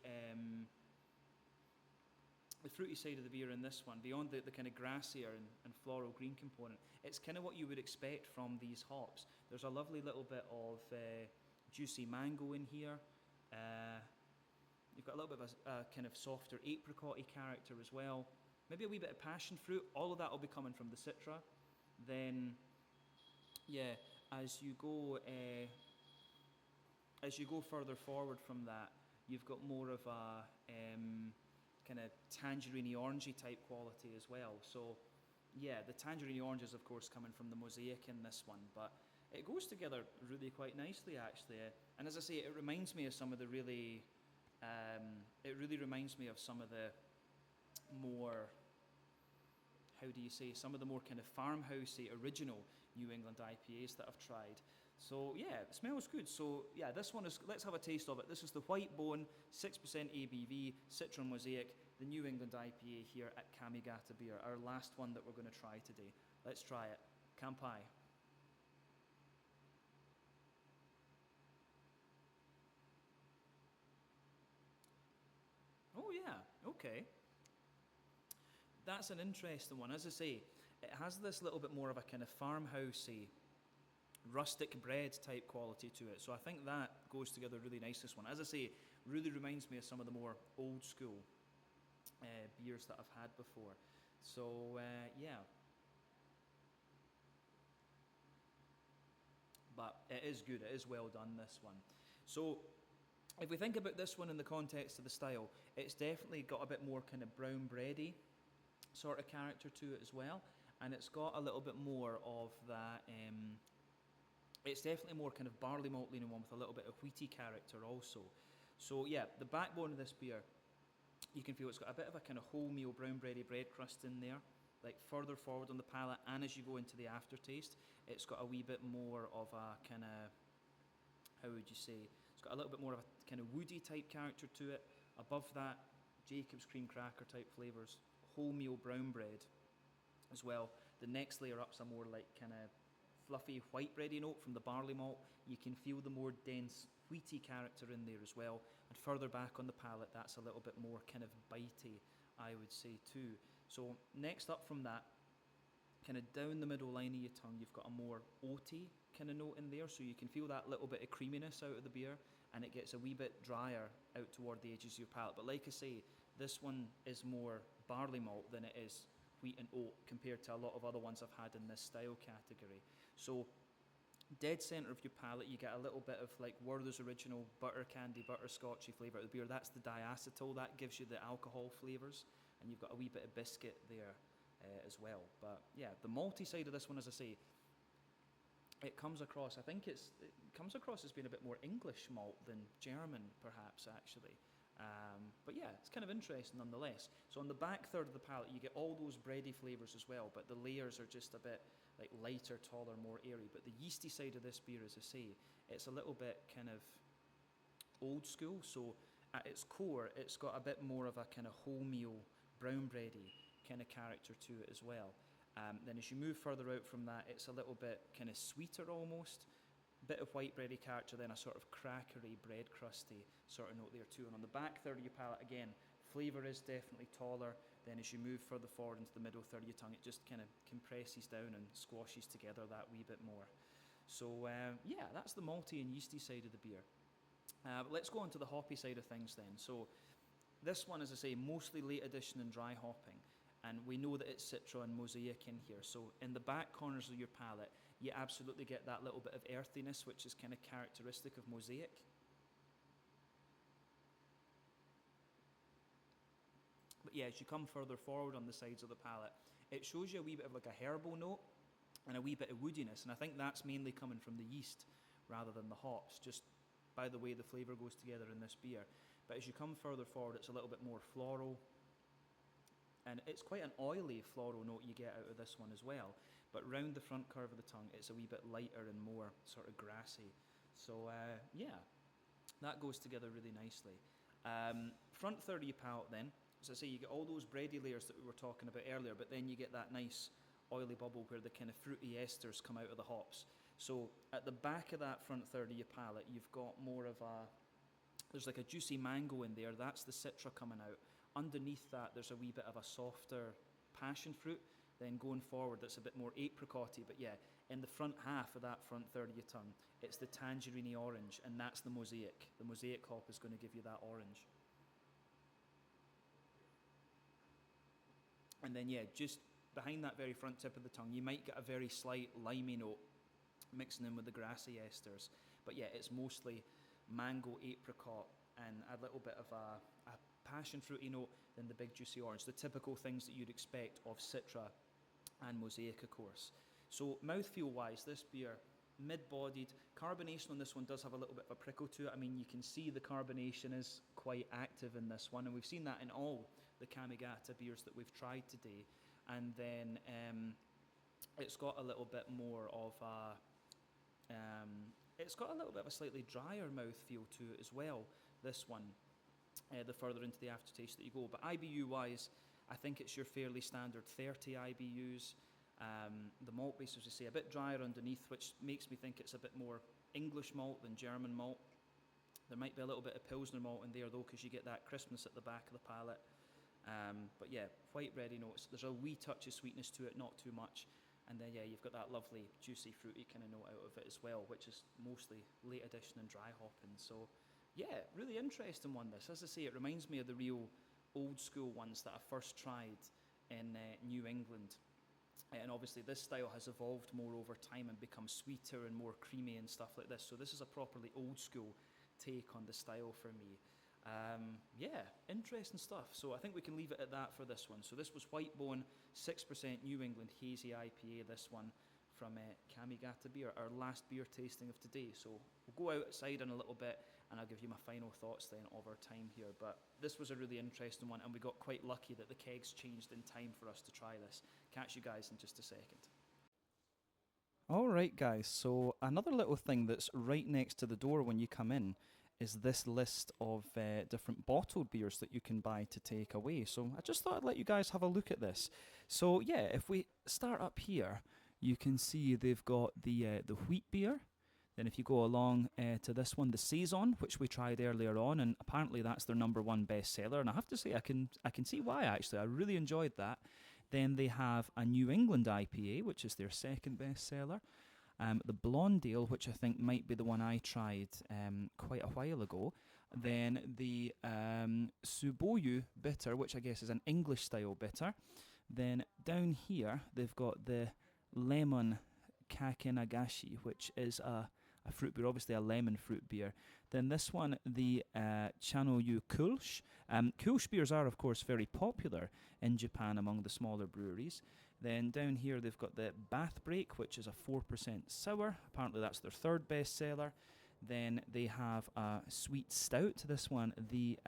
the fruity side of the beer in this one, beyond the kind of grassier and floral green component, it's kind of what you would expect from these hops. There's a lovely little bit of juicy mango in here. You've got a little bit of a kind of softer apricot-y character as well. Maybe a wee bit of passion fruit. All of that will be coming from the Citra. Then, yeah, as you go further forward from that, you've got more of a kind of tangerine-y, orangey type quality as well. So, yeah, the tangerine orange is, of course, coming from the mosaic in this one, but it goes together really quite nicely, actually. And as I say, it reminds me of some of the really, reminds me of some of the more, how do you say, some of the more kind of farmhousey, original New England IPAs that I've tried. So yeah, it smells good. So yeah, this one is, let's have a taste of it. This is the White Bone, 6% ABV, Citron Mosaic, the New England IPA here at Kamigata Beer, our last one that we're going to try today. Let's try it. Kampai. Oh yeah, okay. That's an interesting one. As I say, it has this little bit more of a kind of farmhousey, rustic bread type quality to it. So I think that goes together really nice, this one. As I say, really reminds me of some of the more old school beers that I've had before. So yeah. But it is good, it is well done, this one. So if we think about this one in the context of the style, it's definitely got a bit more kind of brown bready sort of character to it as well. And it's got a little bit more of that, it's definitely more kind of barley malt leaning one with a little bit of wheaty character also. So yeah, the backbone of this beer, you can feel it's got a bit of a kind of wholemeal brown bready bread crust in there, like further forward on the palate, and as you go into the aftertaste, it's got a wee bit more of a kind of, how would you say, it's got a little bit more of a kind of woody type character to it. Above that, Jacob's cream cracker type flavours, wholemeal brown bread as well. The next layer up's a more like kind of fluffy white bready note from the barley malt. You can feel the more dense wheaty character in there as well. And further back on the palate, that's a little bit more kind of bitey, I would say too. So next up from that, kind of down the middle line of your tongue, you've got a more oaty kind of note in there. So you can feel that little bit of creaminess out of the beer, and it gets a wee bit drier out toward the edges of your palate. But like I say, this one is more barley malt than it is wheat and oat compared to a lot of other ones I've had in this style category. So dead centre of your palate, you get a little bit of like Werther's Original butter candy, butterscotchy flavour out of the beer. That's the diacetyl, that gives you the alcohol flavours, and you've got a wee bit of biscuit there as well. But yeah, the malty side of this one, as I say, it comes across, I think it comes across as being a bit more English malt than German, perhaps, actually. But yeah, it's kind of interesting nonetheless. So on the back third of the palate, you get all those bready flavours as well, but the layers are just a bit like lighter, taller, more airy. But the yeasty side of this beer, as I say, it's a little bit kind of old school. So at its core, it's got a bit more of a kind of wholemeal, brown bready kind of character to it as well. Then as you move further out from that, it's a little bit kind of sweeter almost. Bit of white bready character, then a sort of crackery, bread crusty sort of note there too. And on the back third of your palate, again, flavour is definitely taller. Then as you move further forward into the middle third of your tongue, it just kind of compresses down and squashes together that wee bit more. So yeah, that's the malty and yeasty side of the beer. But let's go on to the hoppy side of things then. So this one, as I say, mostly late addition and dry hopping. And we know that it's Citra and Mosaic in here. So in the back corners of your palate, you absolutely get that little bit of earthiness, which is kind of characteristic of Mosaic. But yeah, as you come further forward on the sides of the palate, it shows you a wee bit of like a herbal note and a wee bit of woodiness. And I think that's mainly coming from the yeast rather than the hops, just by the way the flavour goes together in this beer. But as you come further forward, it's a little bit more floral. And it's quite an oily floral note you get out of this one as well. But round the front curve of the tongue, it's a wee bit lighter and more sort of grassy. So yeah, that goes together really nicely. Front third of your palate then, as I say, you get all those bready layers that we were talking about earlier, but then you get that nice oily bubble where the kind of fruity esters come out of the hops. So at the back of that front third of your palate, you've got more of there's like a juicy mango in there, that's the Citra coming out. Underneath that, there's a wee bit of a softer passion fruit. Then going forward, that's a bit more apricot-y. But yeah, in the front half of that front third of your tongue, it's the tangerine orange, and that's the Mosaic. The Mosaic hop is going to give you that orange. And then yeah, just behind that very front tip of the tongue, you might get a very slight limey note mixing in with the grassy esters. But yeah, it's mostly mango, apricot, and a little bit of a passion fruity note, then the big juicy orange, the typical things that you'd expect of Citra and Mosaic, of course. So mouthfeel wise, this beer, mid-bodied, carbonation on this one does have a little bit of a prickle to it. I mean, you can see the carbonation is quite active in this one, and we've seen that in all the Kamigata beers that we've tried today. And then it's got a little bit more of it's got a little bit of a slightly drier mouthfeel to it as well, this one. The further into the aftertaste that you go. But IBU-wise, I think it's your fairly standard 30 IBUs. The malt base, as you say, a bit drier underneath, which makes me think it's a bit more English malt than German malt. There might be a little bit of Pilsner malt in there, though, because you get that crispness at the back of the palate. But yeah, white bready notes. There's a wee touch of sweetness to it, not too much. And then, yeah, you've got that lovely, juicy, fruity kind of note out of it as well, which is mostly late addition and dry hopping. So yeah, really interesting one, this. As I say, it reminds me of the real old school ones that I first tried in New England. And obviously this style has evolved more over time and become sweeter and more creamy and stuff like this. So this is a properly old school take on the style for me. Yeah, interesting stuff. So I think we can leave it at that for this one. So this was Whitebone, 6% New England Hazy IPA, this one from Kamigata Beer, our last beer tasting of today. So we'll go outside in a little bit and I'll give you my final thoughts then of our time here. But this was a really interesting one, and we got quite lucky that the kegs changed in time for us to try this. Catch you guys in just a second. All right, guys, so another little thing that's right next to the door when you come in is this list of different bottled beers that you can buy to take away. So I just thought I'd let you guys have a look at this. So yeah, if we start up here, you can see they've got the wheat beer. Then if you go along to this one, the Saison, which we tried earlier on, and apparently that's their #1 bestseller. And I have to say, I can see why, actually. I really enjoyed that. Then they have a New England IPA, which is their second bestseller. The Blonde Ale, which I think might be the one I tried quite a while ago. Then the Suboyu Bitter, which I guess is an English-style bitter. Then down here, they've got the Lemon Kakenagashi, which is a fruit beer, obviously a lemon fruit beer. Then this one, the Chanoyu Kulsh. Kulsh beers are, of course, very popular in Japan among the smaller breweries. Then down here, they've got the Bath Break, which is a 4% sour. Apparently that's their third bestseller. Then they have a sweet stout. This one, the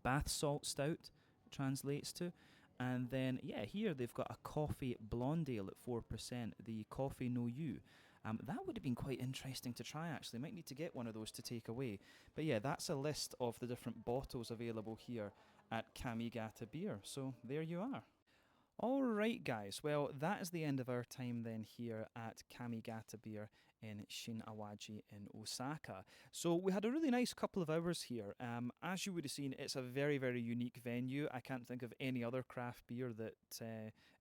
bath salt stout, translates to. And then, yeah, here they've got a coffee blonde ale at 4%, the Coffee No You. That would have been quite interesting to try, actually. Might need to get one of those to take away. But yeah, that's a list of the different bottles available here at Kamigata Beer. So there you are. Alright, guys, well, that is the end of our time then here at Kamigata Beer in Shin Awaji in Osaka. So we had a really nice couple of hours here. As you would have seen, it's a very, very unique venue. I can't think of any other craft beer that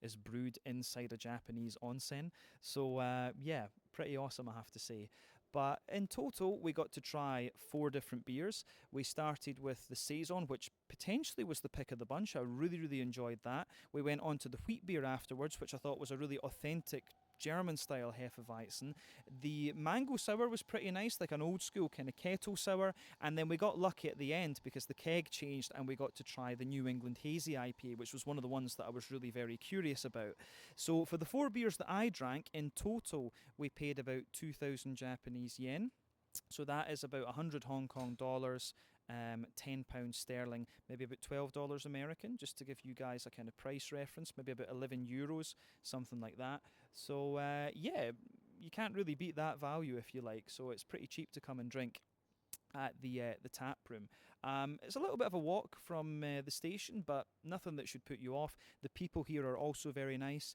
is brewed inside a Japanese onsen. So, yeah, pretty awesome, I have to say. But in total, we got to try 4 different beers. We started with the Saison, which potentially was the pick of the bunch. I really, really enjoyed that. We went on to the wheat beer afterwards, which I thought was a really authentic German-style Hefeweizen. The mango sour was pretty nice, like an old-school kind of kettle sour. And then we got lucky at the end because the keg changed and we got to try the New England Hazy IPA, which was one of the ones that I was really very curious about. So for the 4 beers that I drank, in total, we paid about 2,000 Japanese yen. So that is about 100 Hong Kong dollars, £10 sterling, maybe about $12 American, just to give you guys a kind of price reference, maybe about €11, something like that. So yeah, you can't really beat that value if you like. So it's pretty cheap to come and drink at the tap room. It's a little bit of a walk from the station, but nothing that should put you off. The people here are also very nice.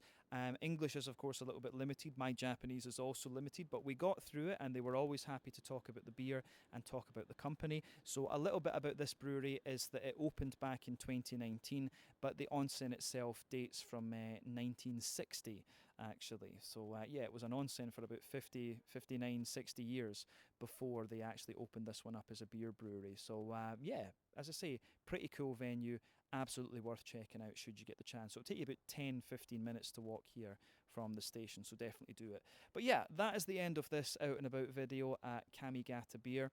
English is, of course, a little bit limited. My Japanese is also limited, but we got through it, and they were always happy to talk about the beer and talk about the company. So a little bit about this brewery is that it opened back in 2019, but the onsen itself dates from 1960, actually. So yeah, it was an onsen for about 50, 59, 60 years before they actually opened this one up as a beer brewery. So yeah, as I say, pretty cool venue, absolutely worth checking out should you get the chance. So it'll take you about 10-15 minutes to walk here from the station, so definitely do it. But yeah, that is the end of this out and about video at Kamigata Beer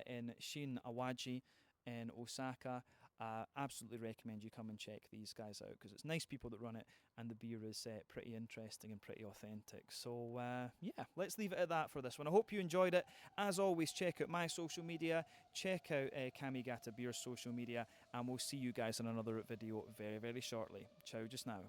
in Shin Awaji in Osaka. Absolutely recommend you come and check these guys out because it's nice people that run it and the beer is pretty interesting and pretty authentic. So yeah, let's leave it at that for this one. I hope you enjoyed it. As always, check out my social media, check out Kamigata Beer's social media, and we'll see you guys in another video very, very shortly. Ciao just now.